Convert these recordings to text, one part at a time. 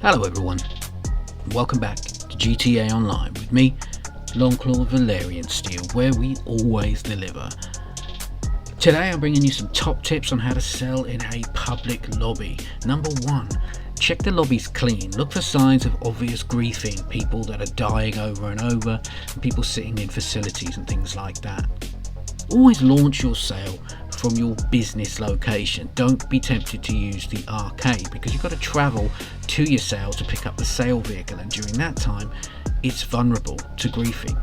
Hello everyone, welcome back to GTA Online with me, Longclawgta Steel, where we always deliver. Today I'm bringing you some top tips on how to sell in a public lobby. Number 1, check the lobbies clean. Look for signs of obvious griefing, people that are dying over and over, and people sitting in facilities and things like that. Always launch your sale from your business location. Don't be tempted to use the arcade because you've got to travel to your sale to pick up the sale vehicle, and during that time it's vulnerable to griefing.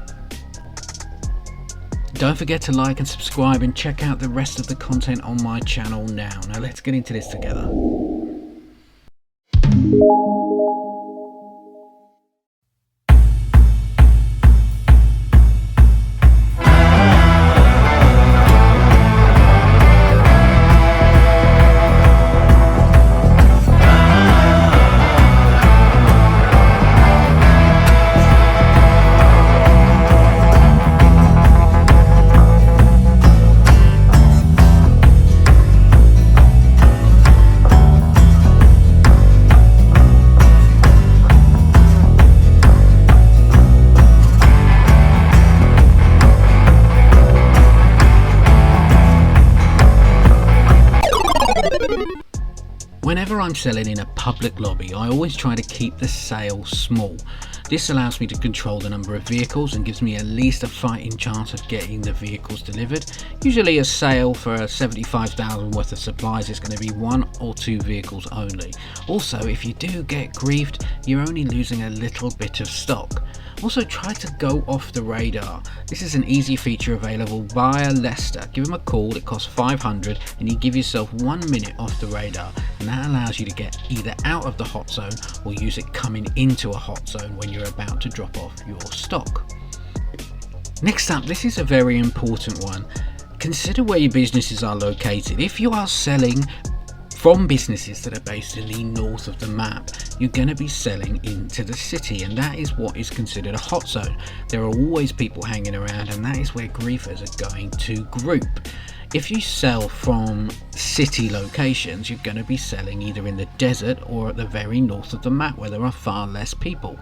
Don't forget to like and subscribe and check out the rest of the content on my channel now. Now let's get into this together. Whenever I'm selling in a public lobby, I always try to keep the sale small. This allows me to control the number of vehicles and gives me at least a fighting chance of getting the vehicles delivered. Usually a sale for 75,000 worth of supplies is going to be 1 or 2 vehicles only. Also, if you do get griefed, you're only losing a little bit of stock. Also, try to go off the radar. This is an easy feature available via Leicester. Give them a call, it costs 500 and you give yourself 1 minute off the radar, and that allows you to get either out of the hot zone or use it coming into a hot zone when you're about to drop off your stock. Next up, this is a very important one. Consider where your businesses are located. If you are selling from businesses that are based in the north of the map, you're going to be selling into the city, and that is what is considered a hot zone. There are always people hanging around, and that is where griefers are going to group. If you sell from city locations, you're going to be selling either in the desert or at the very north of the map where there are far less people.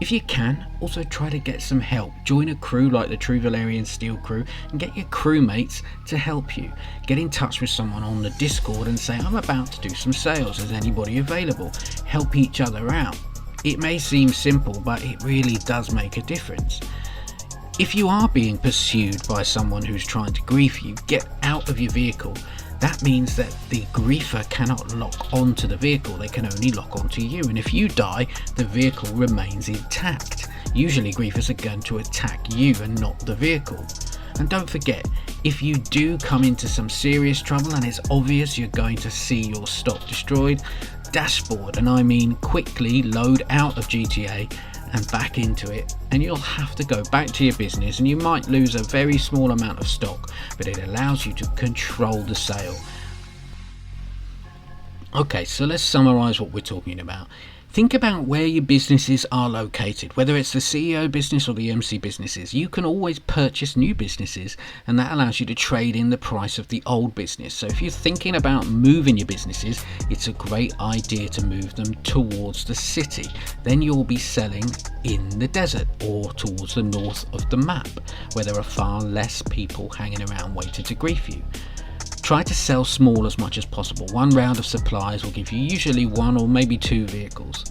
If you can, also try to get some help. Join a crew like the Creed Valhalla and Steel crew and get your crewmates to help you. Get in touch with someone on the Discord and say, I'm about to do some sales, is anybody available? Help each other out. It may seem simple, but it really does make a difference. If you are being pursued by someone who's trying to grief you, get out of your vehicle. That means that the griefer cannot lock onto the vehicle, they can only lock onto you, and if you die, the vehicle remains intact. Usually griefers are going to attack you and not the vehicle. And don't forget, if you do come into some serious trouble and it's obvious you're going to see your stock destroyed, dashboard, and I mean quickly load out of GTA and back into it, and you'll have to go back to your business, and you might lose a very small amount of stock, but it allows you to control the sale. Okay, so let's summarize what we're talking about. Think about where your businesses are located, whether it's the CEO business or the MC businesses. You can always purchase new businesses, and that allows you to trade in the price of the old business. So if you're thinking about moving your businesses, it's a great idea to move them towards the city. Then you'll be selling in the desert or towards the north of the map, where there are far less people hanging around waiting to grief you. Try to sell small as much as possible. 1 round of supplies will give you usually 1 or maybe 2 vehicles.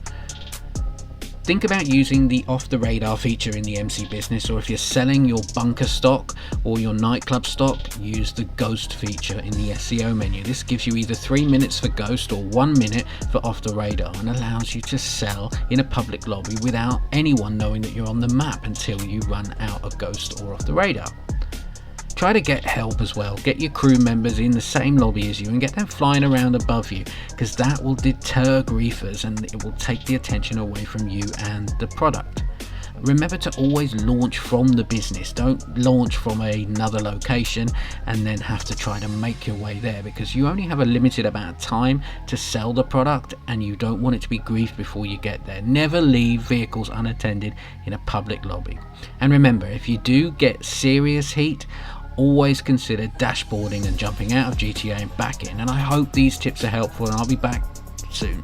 Think about using the off the radar feature in the MC business, or if you're selling your bunker stock or your nightclub stock, use the ghost feature in the SEO menu. This gives you either 3 minutes for ghost or 1 minute for off the radar, and allows you to sell in a public lobby without anyone knowing that you're on the map until you run out of ghost or off the radar. Try to get help as well. Get your crew members in the same lobby as you and get them flying around above you, because that will deter griefers and it will take the attention away from you and the product. Remember to always launch from the business. Don't launch from another location and then have to try to make your way there, because you only have a limited amount of time to sell the product and you don't want it to be griefed before you get there. Never leave vehicles unattended in a public lobby. And remember, if you do get serious heat, always consider dashboarding and jumping out of GTA and back in. And I hope these tips are helpful, and I'll be back soon.